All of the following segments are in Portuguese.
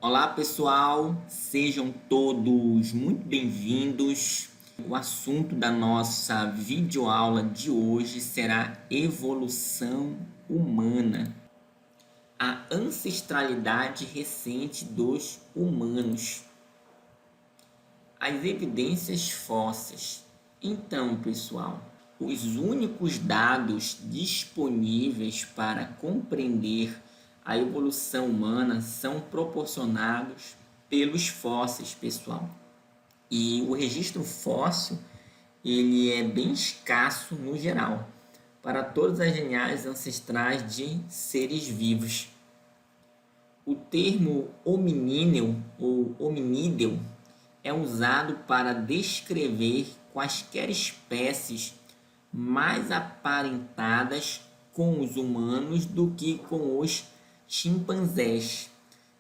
Olá pessoal, sejam todos muito bem-vindos. O assunto da nossa videoaula de hoje será evolução humana, a ancestralidade recente dos humanos, as evidências fósseis. Então, pessoal, os únicos dados disponíveis para compreender a evolução humana são proporcionados pelos fósseis, pessoal. E o registro fóssil, ele é bem escasso no geral, para todas as linhagens ancestrais de seres vivos. O termo hominíneo ou hominídeo é usado para descrever quaisquer espécies mais aparentadas com os humanos do que com os chimpanzés.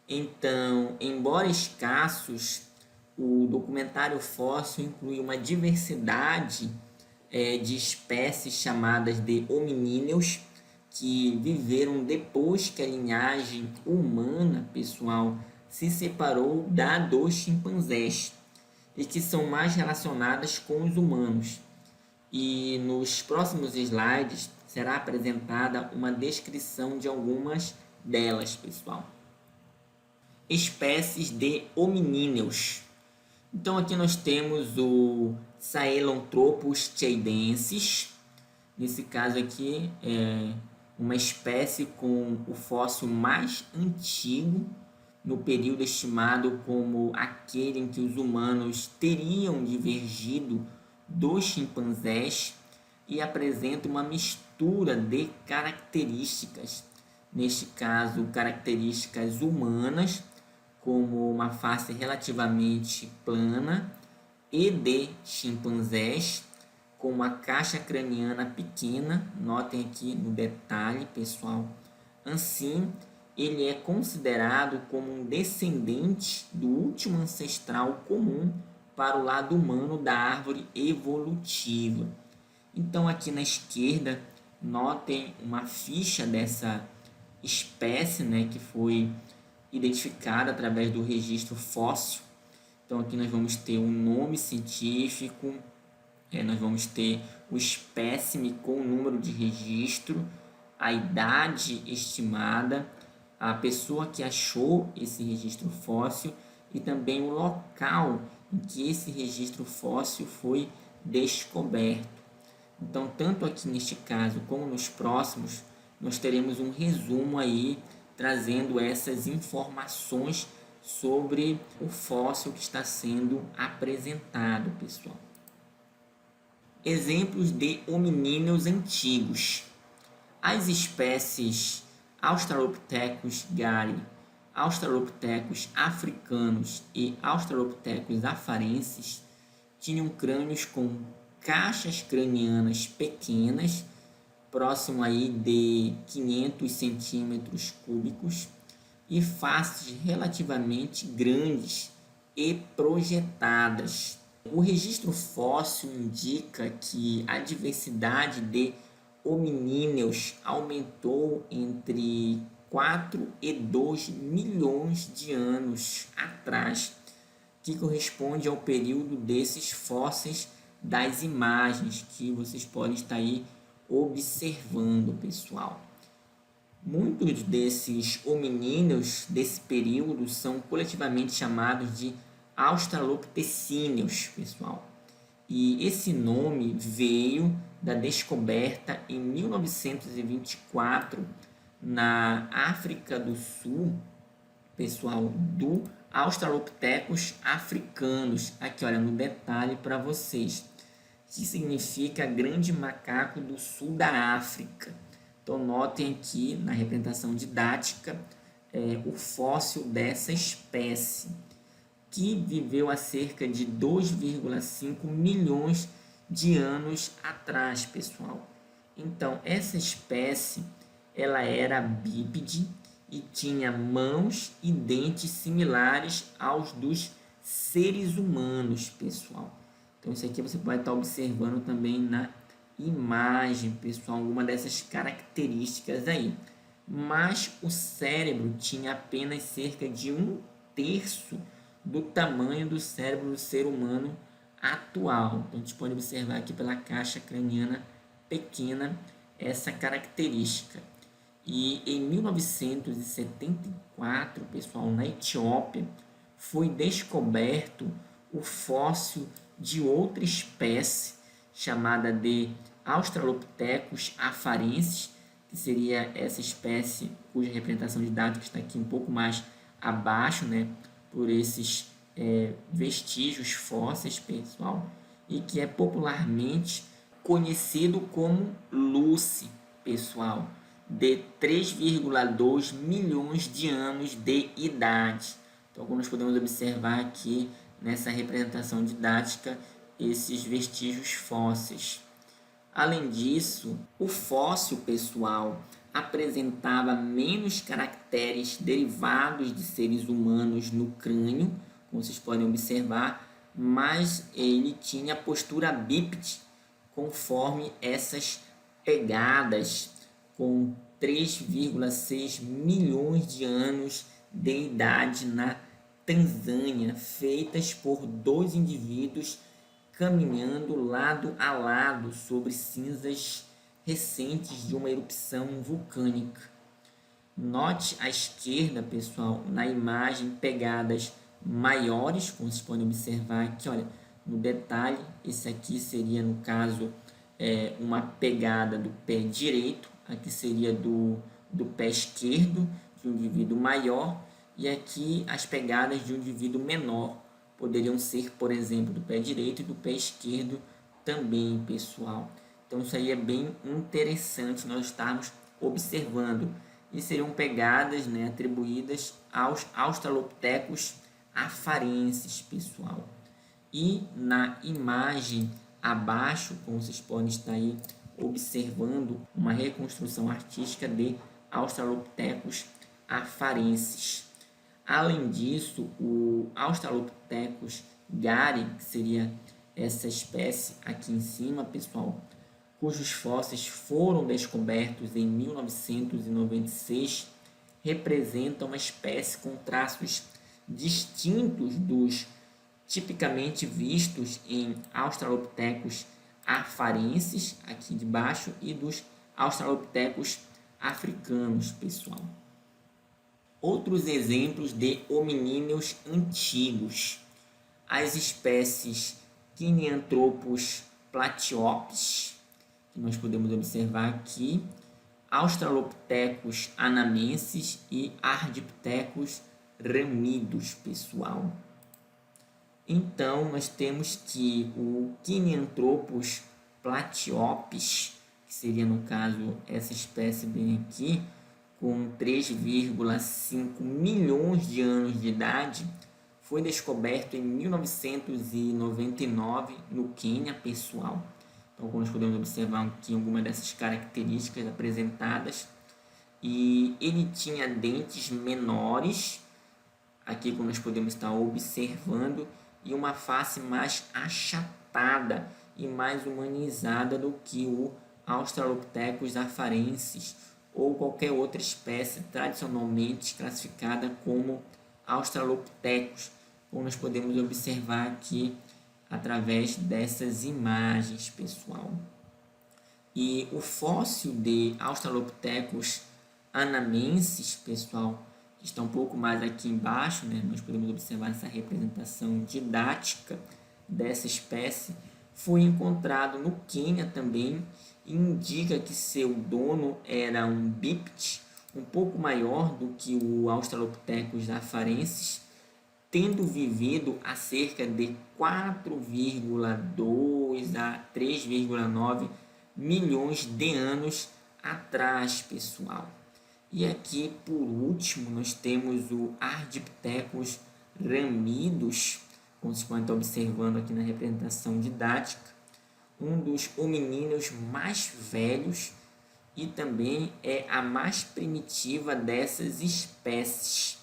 Então, embora escassos, o documentário fóssil inclui uma diversidade de espécies chamadas de hominíneos que viveram depois que a linhagem humana, pessoal, se separou da dos chimpanzés e que são mais relacionadas com os humanos. E nos próximos slides será apresentada uma descrição de algumas delas, pessoal. Espécies de hominíneos. Então aqui nós temos o Sahelanthropus cheidensis. Nesse caso aqui é uma espécie com o fóssil mais antigo, no período estimado como aquele em que os humanos teriam divergido dos chimpanzés, e apresenta uma mistura de características, neste caso características humanas, como uma face relativamente plana, e de chimpanzés, com uma caixa craniana pequena. Notem aqui no detalhe, pessoal. Assim, ele é considerado como um descendente do último ancestral comum para o lado humano da árvore evolutiva. Então, aqui na esquerda, notem uma ficha dessa espécie, né, que foi identificada através do registro fóssil. Então, aqui nós vamos ter um nome científico, nós vamos ter o espécime com o número de registro, a idade estimada, a pessoa que achou esse registro fóssil e também o local em que esse registro fóssil foi descoberto. Então, tanto aqui neste caso como nos próximos, nós teremos um resumo aí trazendo essas informações sobre o fóssil que está sendo apresentado, pessoal. Exemplos de hominíneos antigos. As espécies Australopithecus gari, Australopithecus africanos e Australopithecus afarenses tinham crânios com caixas cranianas pequenas, próximo aí de 500 centímetros cúbicos, e faces relativamente grandes e projetadas. O registro fóssil indica que a diversidade de hominíneos aumentou entre 4 e 2 milhões de anos atrás, que corresponde ao período desses fósseis das imagens que vocês podem estar aí observando, pessoal. Muitos desses hominíneos desse período são coletivamente chamados de australopitecíneos, pessoal. E esse nome veio da descoberta em 1924 na África do Sul, pessoal, do Australopithecus africanos. Aqui, olha, no detalhe para vocês, que significa grande macaco do sul da África. Então, notem aqui na representação didática o fóssil dessa espécie, que viveu há cerca de 2,5 milhões de anos atrás, pessoal. Então, essa espécie ela era bípede e tinha mãos e dentes similares aos dos seres humanos, pessoal. Então, isso aqui você pode estar observando também na imagem, pessoal, alguma dessas características aí. Mas o cérebro tinha apenas cerca de 1 1/3 do tamanho do cérebro do ser humano atual. Então, a gente pode observar aqui pela caixa craniana pequena essa característica. E em 1974, pessoal, na Etiópia, foi descoberto o fóssil de outra espécie chamada de Australopithecus afarensis, que seria essa espécie cuja representação didática está aqui um pouco mais abaixo, né, por esses vestígios fósseis, pessoal, e que é popularmente conhecido como Lucy, pessoal, de 3,2 milhões de anos de idade. Então, como nós podemos observar aqui nessa representação didática, esses vestígios fósseis. Além disso, o fóssil, pessoal, apresentava menos caracteres derivados de seres humanos no crânio, como vocês podem observar, mas ele tinha postura bípede, conforme essas pegadas com 3,6 milhões de anos de idade na Tanzânia, feitas por 2 indivíduos caminhando lado a lado sobre cinzas recentes de uma erupção vulcânica. Note à esquerda, pessoal, na imagem, pegadas maiores, como vocês podem observar aqui, olha, no detalhe, esse aqui seria, no caso, uma pegada do pé direito, aqui seria do pé esquerdo de um indivíduo maior, e aqui as pegadas de um indivíduo menor poderiam ser, por exemplo, do pé direito e do pé esquerdo também, pessoal. Então, isso aí é bem interessante nós estarmos observando. E seriam pegadas, né, atribuídas aos Australopithecus afarensis, pessoal. E na imagem abaixo, como vocês podem estar aí observando, uma reconstrução artística de Australopithecus afarensis. Além disso, o Australopithecus gari, que seria essa espécie aqui em cima, pessoal, cujos fósseis foram descobertos em 1996, representa uma espécie com traços distintos dos tipicamente vistos em Australopithecus afarensis, aqui de baixo, e dos Australopithecus africanos, pessoal. Outros exemplos de hominíneos antigos. As espécies Quineanthropus platyopes, que nós podemos observar aqui, Australopithecus anamensis e Ardipithecus ramidos, pessoal. Então, nós temos que o Quineanthropus platyopes, que seria, no caso, essa espécie bem aqui, com 3,5 milhões de anos de idade, foi descoberto em 1999 no Quênia, pessoal. Então, como nós podemos observar aqui algumas dessas características apresentadas, e ele tinha dentes menores, aqui como nós podemos estar observando, e uma face mais achatada e mais humanizada do que o Australopithecus afarensis ou qualquer outra espécie tradicionalmente classificada como Australopithecus, como nós podemos observar aqui através dessas imagens, pessoal. E o fóssil de Australopithecus anamensis, pessoal, que está um pouco mais aqui embaixo, né? Nós podemos observar essa representação didática dessa espécie, foi encontrado no Quênia também, e indica que seu dono era um bípede um pouco maior do que o Australopithecus afarensis, tendo vivido há cerca de 4,2 a 3,9 milhões de anos atrás, pessoal. E aqui, por último, nós temos o Ardipithecus ramidos, como vocês podem estar observando aqui na representação didática, um dos hominíneos mais velhos e também é a mais primitiva dessas espécies,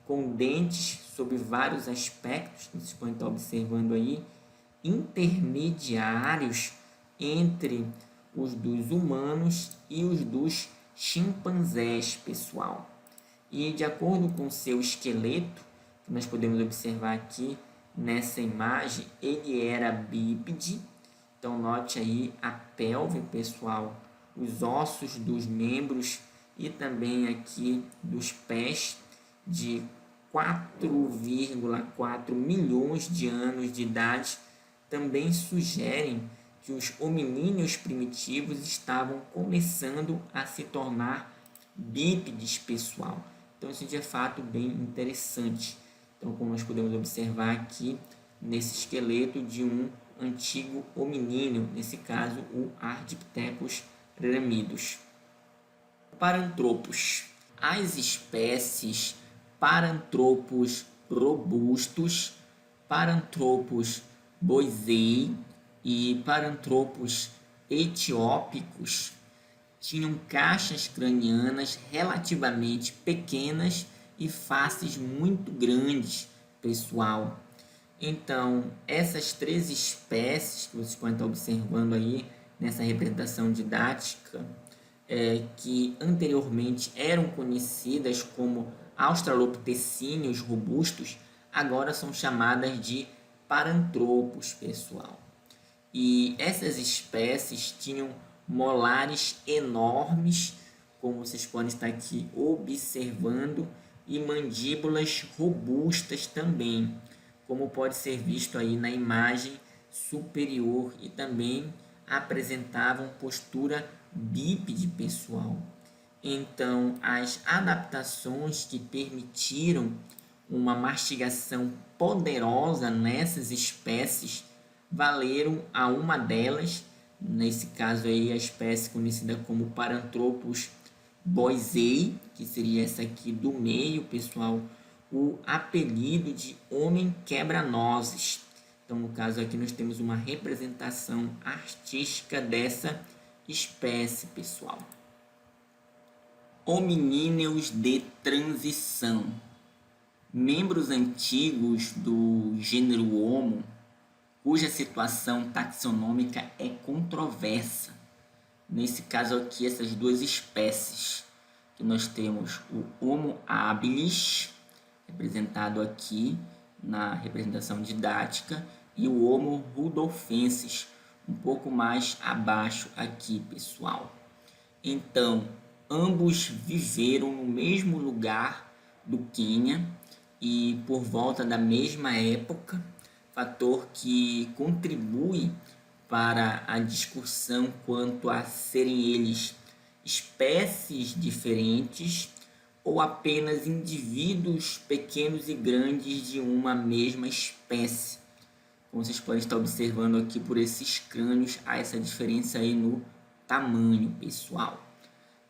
com dentes sob vários aspectos, que vocês podem estar observando aí, intermediários entre os dos humanos e os dos chimpanzés, pessoal. E de acordo com seu esqueleto, que nós podemos observar aqui nessa imagem, ele era bípede. Então, note aí a pelve, pessoal, os ossos dos membros e também aqui dos pés de 4,4 milhões de anos de idade também sugerem que os hominíneos primitivos estavam começando a se tornar bípedes, pessoal. Então, isso é de fato bem interessante. Então, como nós podemos observar aqui nesse esqueleto de um antigo hominíneo, nesse caso o Ardipithecus ramidus. Paranthropus. As espécies Paranthropus robustus, Paranthropus boisei e Paranthropus etiópicos tinham caixas cranianas relativamente pequenas e faces muito grandes, pessoal. Então, essas três espécies que vocês podem estar observando aí nessa representação didática, que anteriormente eram conhecidas como australopithecíneos robustos, agora são chamadas de paranthropos, pessoal. E essas espécies tinham molares enormes, como vocês podem estar aqui observando, e mandíbulas robustas também, como pode ser visto aí na imagem superior, e também apresentavam postura bípede, pessoal. Então, as adaptações que permitiram uma mastigação poderosa nessas espécies valeram a uma delas, nesse caso aí a espécie conhecida como Paranthropus boisei, que seria essa aqui do meio, pessoal, o apelido de homem quebra-nozes. Então, no caso aqui, nós temos uma representação artística dessa espécie, pessoal. Hominíneos de transição. Membros antigos do gênero Homo, cuja situação taxonômica é controversa. Nesse caso aqui, essas duas espécies, que nós temos o Homo habilis, representado aqui na representação didática, e o Homo rudolfensis, um pouco mais abaixo aqui, pessoal. Então, ambos viveram no mesmo lugar do Quênia e por volta da mesma época, fator que contribui para a discussão quanto a serem eles espécies diferentes ou apenas indivíduos pequenos e grandes de uma mesma espécie. Como vocês podem estar observando aqui por esses crânios, há essa diferença aí no tamanho, pessoal.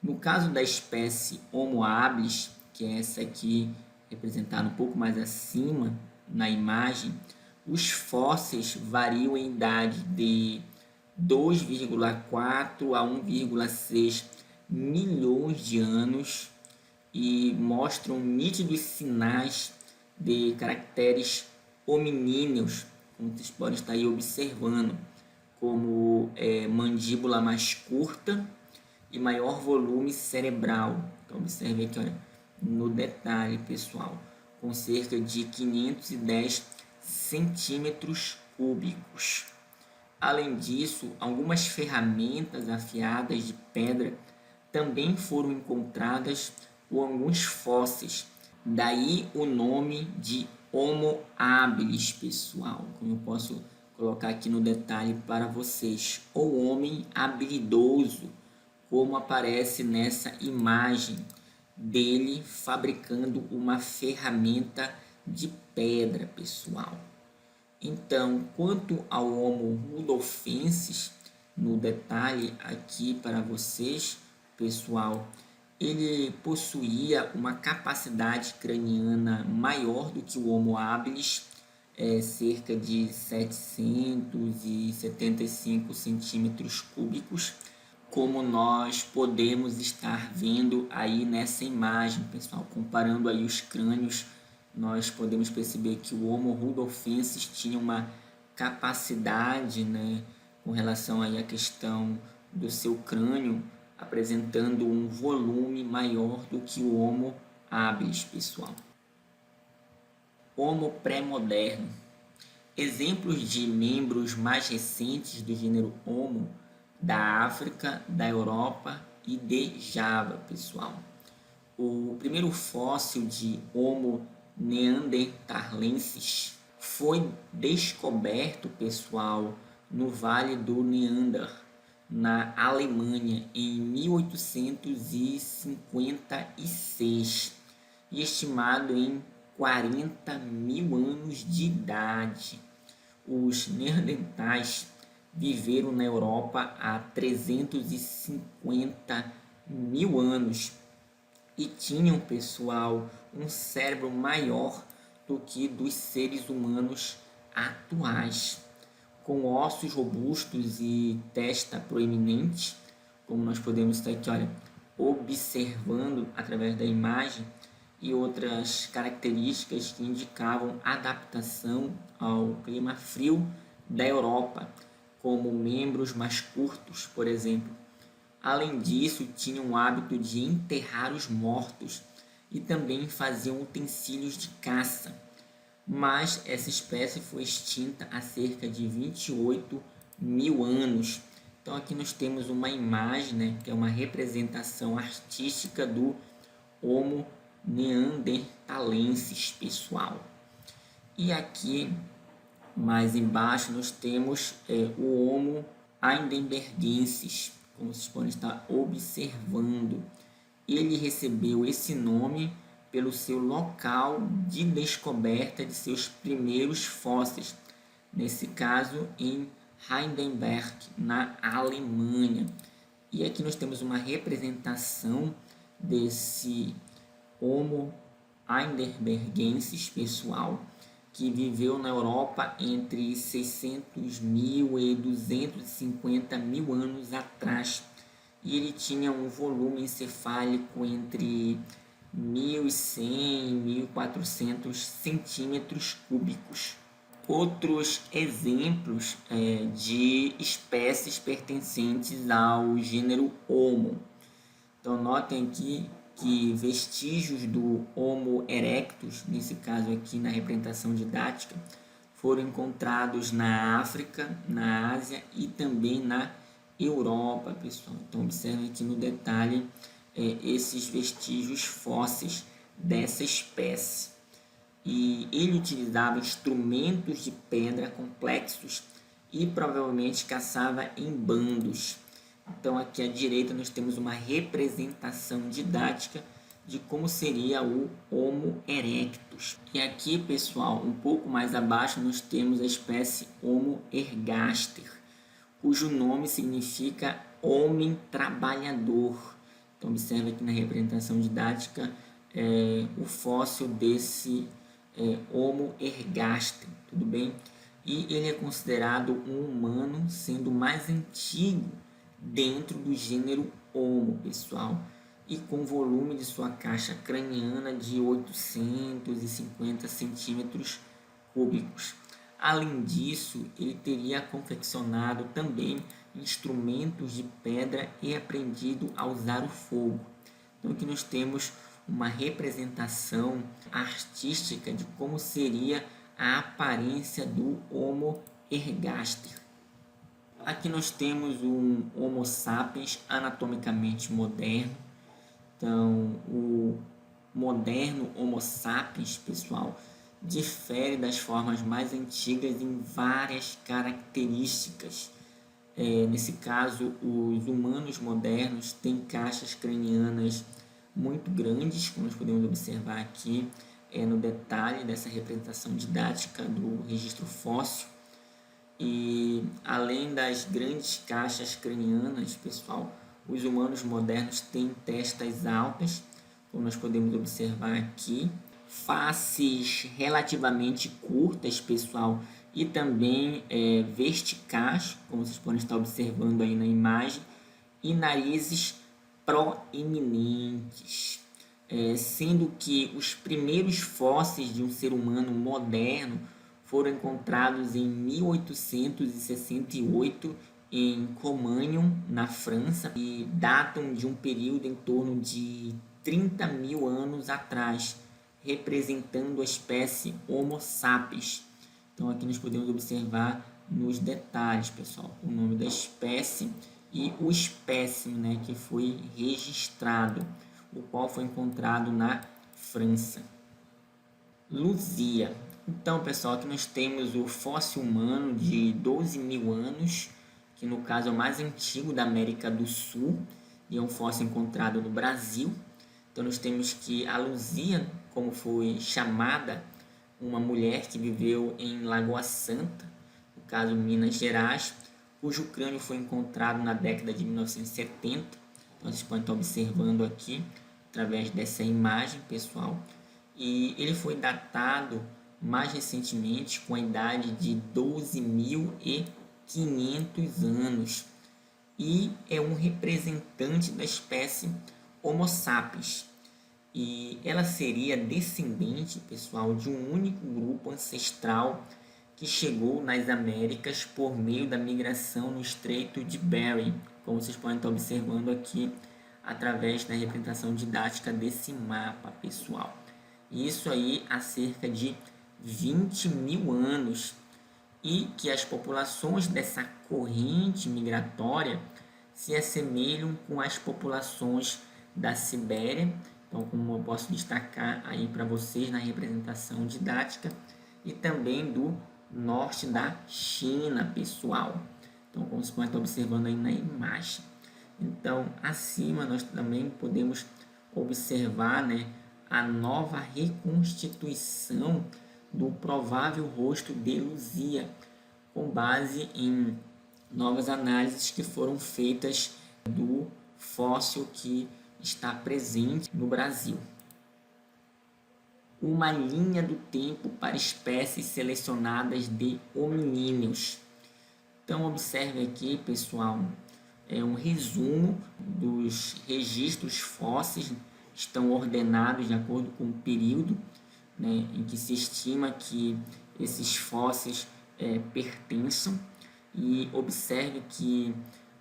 No caso da espécie Homo habilis, que é essa aqui representada um pouco mais acima na imagem, os fósseis variam em idade de 2,4 a 1,6 milhões de anos e mostram nítidos sinais de caracteres hominíneos, como vocês podem estar aí observando, como mandíbula mais curta e maior volume cerebral. Então, observe aqui, olha, no detalhe, pessoal, com cerca de 510 centímetros cúbicos. Além disso, algumas ferramentas afiadas de pedra também foram encontradas por alguns fósseis. Daí o nome de Homo habilis, pessoal, como eu posso colocar aqui no detalhe para vocês, ou homem habilidoso, como aparece nessa imagem dele fabricando uma ferramenta de pedra, pessoal. Então, quanto ao Homo rudolfensis, no detalhe aqui para vocês, pessoal, ele possuía uma capacidade craniana maior do que o Homo habilis, cerca de 775 centímetros cúbicos, como nós podemos estar vendo aí nessa imagem, pessoal. Comparando aí os crânios, nós podemos perceber que o Homo rudolfensis tinha uma capacidade, né, com relação aí à questão do seu crânio, apresentando um volume maior do que o Homo habilis, pessoal. Homo pré-moderno. Exemplos de membros mais recentes do gênero Homo da África, da Europa e de Java, pessoal. O primeiro fóssil de Homo neanderthalensis foi descoberto, pessoal, no Vale do Neander, na Alemanha, em 1856 e estimado em 40 mil anos de idade. Os neandertais viveram na Europa há 350 mil anos e tinham, pessoal, um cérebro maior do que dos seres humanos atuais, com ossos robustos e testa proeminente, como nós podemos estar aqui, olha, observando através da imagem, e outras características que indicavam adaptação ao clima frio da Europa, como membros mais curtos, por exemplo. Além disso, tinham o hábito de enterrar os mortos e também faziam utensílios de caça. Mas essa espécie foi extinta há cerca de 28 mil anos. Então aqui nós temos uma imagem, né, que é uma representação artística do Homo neanderthalensis, pessoal. E aqui mais embaixo nós temos o Homo heidelbergensis, como vocês podem estar observando. Ele recebeu esse nome pelo seu local de descoberta de seus primeiros fósseis, nesse caso em Heidelberg, na Alemanha. E aqui nós temos uma representação desse Homo heidelbergensis, pessoal, que viveu na Europa entre 600 mil e 250 mil anos atrás. E ele tinha um volume encefálico entre 1.100 e 1.400 centímetros cúbicos. Outros exemplos de espécies pertencentes ao gênero Homo. Então, notem aqui que vestígios do Homo erectus, nesse caso aqui na representação didática, foram encontrados na África, na Ásia e também na Europa, pessoal. Então, observe aqui no detalhe esses vestígios fósseis dessa espécie. E ele utilizava instrumentos de pedra complexos e provavelmente caçava em bandos. Então aqui à direita nós temos uma representação didática de como seria o Homo erectus. E aqui, pessoal, um pouco mais abaixo nós temos a espécie Homo ergaster, cujo nome significa homem trabalhador. Então observe aqui na representação didática o fóssil desse Homo ergaster, tudo bem? E ele é considerado um humano, sendo o mais antigo dentro do gênero Homo, pessoal, e com volume de sua caixa craniana de 850 centímetros cúbicos. Além disso, ele teria confeccionado também instrumentos de pedra e aprendido a usar o fogo. Então aqui nós temos uma representação artística de como seria a aparência do Homo ergaster. Aqui nós temos um Homo sapiens anatomicamente moderno. Então, o moderno Homo sapiens, pessoal, difere das formas mais antigas em várias características. Nesse caso, os humanos modernos têm caixas cranianas muito grandes, como nós podemos observar aqui no detalhe dessa representação didática do registro fóssil. E além das grandes caixas cranianas, pessoal, os humanos modernos têm testas altas, como nós podemos observar aqui, faces relativamente curtas, pessoal, e também verticais, como vocês podem estar observando aí na imagem, e narizes proeminentes, sendo que os primeiros fósseis de um ser humano moderno foram encontrados em 1868 em Cromagnon, na França, e datam de um período em torno de 30 mil anos atrás, representando a espécie Homo sapiens. Então aqui nós podemos observar nos detalhes, pessoal, o nome da espécie e o espécime, né, que foi registrado, o qual foi encontrado na França. Luzia. Então, pessoal, aqui nós temos o fóssil humano de 12 mil anos, que no caso é o mais antigo da América do Sul, e é um fóssil encontrado no Brasil. Então, nós temos que a Luzia, como foi chamada, uma mulher que viveu em Lagoa Santa, no caso Minas Gerais, cujo crânio foi encontrado na década de 1970. Então, vocês podem estar observando aqui, através dessa imagem, pessoal. E ele foi datado mais recentemente com a idade de 12.500 anos. E é um representante da espécie Homo sapiens. E ela seria descendente, pessoal, de um único grupo ancestral que chegou nas Américas por meio da migração no Estreito de Bering, como vocês podem estar observando aqui através da representação didática desse mapa, pessoal. Isso aí há cerca de 20 mil anos, e que as populações dessa corrente migratória se assemelham com as populações da Sibéria. Então, como eu posso destacar aí para vocês na representação didática, e também do norte da China, pessoal. Então, como vocês podem estar observando aí na imagem. Então, acima nós também podemos observar, né, a nova reconstituição do provável rosto de Luzia, com base em novas análises que foram feitas do fóssil que está presente no Brasil. Uma linha do tempo para espécies selecionadas de hominíneos. Então, observe aqui, pessoal, é um resumo dos registros fósseis, estão ordenados de acordo com o período, né, em que se estima que esses fósseis pertençam. E observe que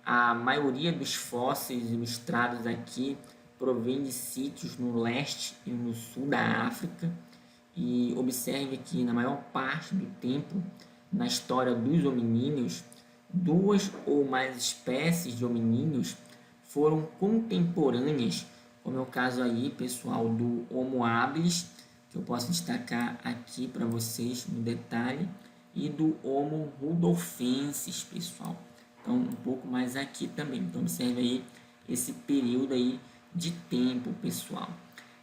a maioria dos fósseis ilustrados aqui provém de sítios no leste e no sul da África. E observe que na maior parte do tempo, na história dos hominíneos, duas ou mais espécies de hominíneos foram contemporâneas, como é o caso aí, pessoal, do Homo habilis, que eu posso destacar aqui para vocês no detalhe, e do Homo rudolfensis, pessoal. Então, um pouco mais aqui também. Então, observe aí esse período aí de tempo, pessoal.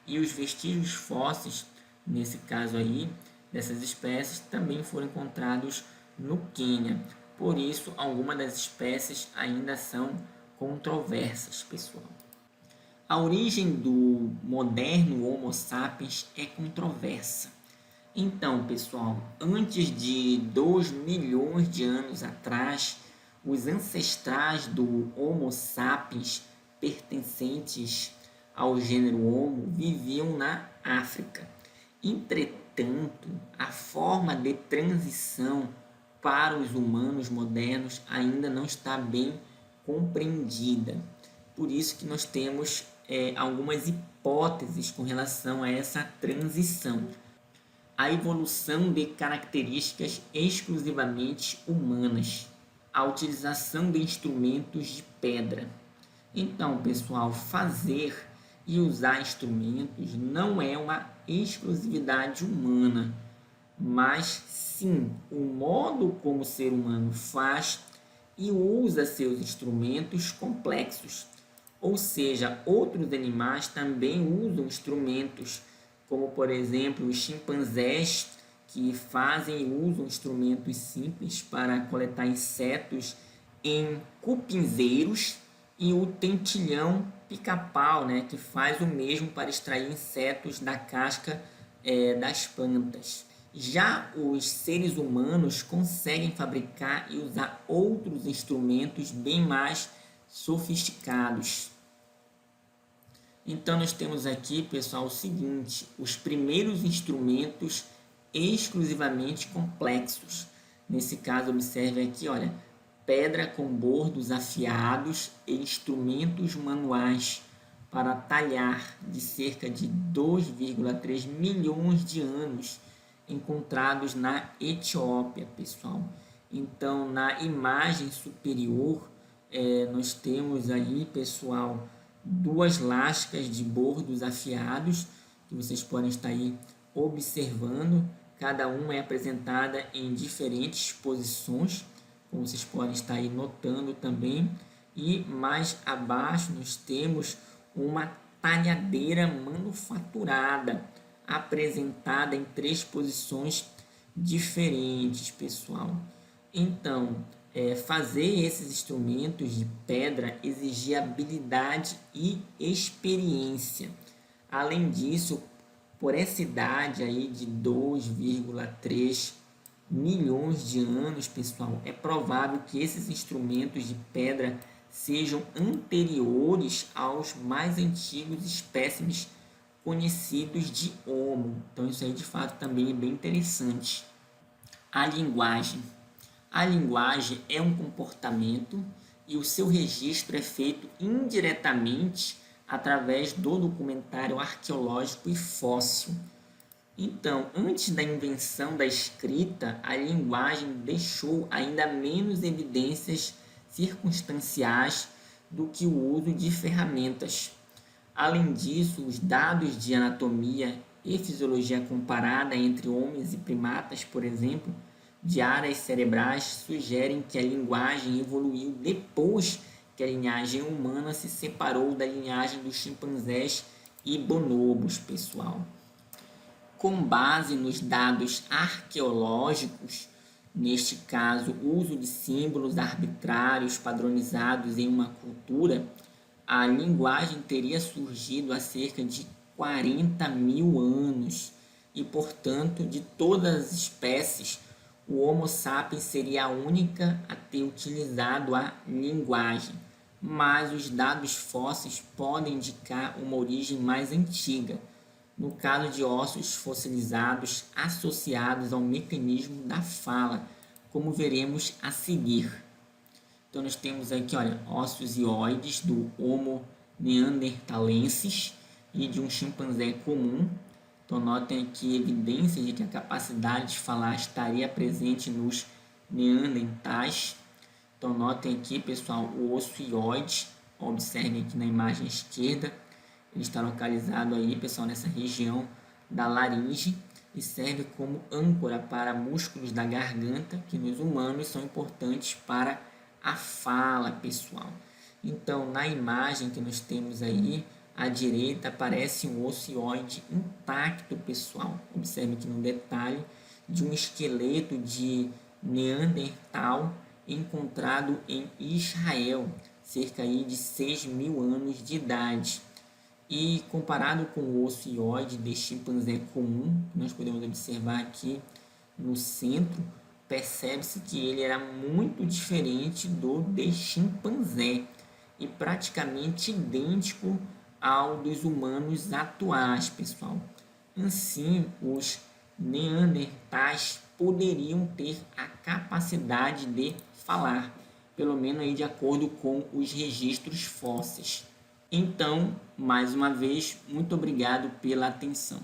E os vestígios fósseis, nesse caso aí, dessas espécies, também foram encontrados no Quênia. Por isso, algumas das espécies ainda são controversas, pessoal. A origem do moderno Homo sapiens é controversa. Então, pessoal, antes de 2 milhões de anos atrás, os ancestrais do Homo sapiens pertencentes ao gênero Homo viviam na África. Entretanto, a forma de transição para os humanos modernos ainda não está bem compreendida. Por isso que nós temos algumas hipóteses com relação a essa transição. A evolução de características exclusivamente humanas. A utilização de instrumentos de pedra. Então, pessoal, fazer e usar instrumentos não é uma exclusividade humana, mas sim o modo como o ser humano faz e usa seus instrumentos complexos. Ou seja, outros animais também usam instrumentos, como por exemplo os chimpanzés, que fazem e usam instrumentos simples para coletar insetos em cupinzeiros, e o tentilhão pica-pau, né, que faz o mesmo para extrair insetos da casca das plantas. Já os seres humanos conseguem fabricar e usar outros instrumentos bem mais sofisticados. Então, nós temos aqui, pessoal, o seguinte: os primeiros instrumentos exclusivamente complexos. Nesse caso, observe aqui, olha, pedra com bordos afiados e instrumentos manuais, para talhar de cerca de 2,3 milhões de anos encontrados na Etiópia, pessoal. Então, na imagem superior, nós temos aí, pessoal, duas lascas de bordos afiados que vocês podem estar aí observando. Cada uma é apresentada em diferentes posições, como vocês podem estar aí notando também. E mais abaixo nós temos uma talhadeira manufaturada, apresentada em 3 posições diferentes, pessoal. Então, fazer esses instrumentos de pedra exigia habilidade e experiência. Além disso, por essa idade aí de 2,3 milhões de anos, pessoal, é provável que esses instrumentos de pedra sejam anteriores aos mais antigos espécimes conhecidos de Homo. Então isso aí de fato também é bem interessante. A linguagem. A linguagem é um comportamento e o seu registro é feito indiretamente através do documentário arqueológico e fóssil. Então, antes da invenção da escrita, a linguagem deixou ainda menos evidências circunstanciais do que o uso de ferramentas. Além disso, os dados de anatomia e fisiologia comparada entre homens e primatas, por exemplo, de áreas cerebrais, sugerem que a linguagem evoluiu depois que a linhagem humana se separou da linhagem dos chimpanzés e bonobos, pessoal. Com base nos dados arqueológicos, neste caso, o uso de símbolos arbitrários padronizados em uma cultura, a linguagem teria surgido há cerca de 40 mil anos e, portanto, de todas as espécies, o Homo sapiens seria a única a ter utilizado a linguagem, mas os dados fósseis podem indicar uma origem mais antiga, no caso de ossos fossilizados associados ao mecanismo da fala, como veremos a seguir. Então nós temos aqui, olha, ossos hioides do Homo neanderthalensis e de um chimpanzé comum. Então notem aqui evidências de que a capacidade de falar estaria presente nos neandertais. Então notem aqui, pessoal, o osso hioide, observem aqui na imagem esquerda, ele está localizado aí, pessoal, nessa região da laringe e serve como âncora para músculos da garganta, que nos humanos são importantes para a fala, pessoal. Então, na imagem que nós temos aí, à direita aparece um osso hioide intacto, pessoal. Observe aqui no detalhe de um esqueleto de Neandertal encontrado em Israel, cerca aí de 6 mil anos de idade. E comparado com o osso hioide de chimpanzé comum, nós podemos observar aqui no centro, percebe-se que ele era muito diferente do de chimpanzé e praticamente idêntico ao dos humanos atuais, pessoal. Assim, os neandertais poderiam ter a capacidade de falar, pelo menos aí de acordo com os registros fósseis. Então, mais uma vez, muito obrigado pela atenção.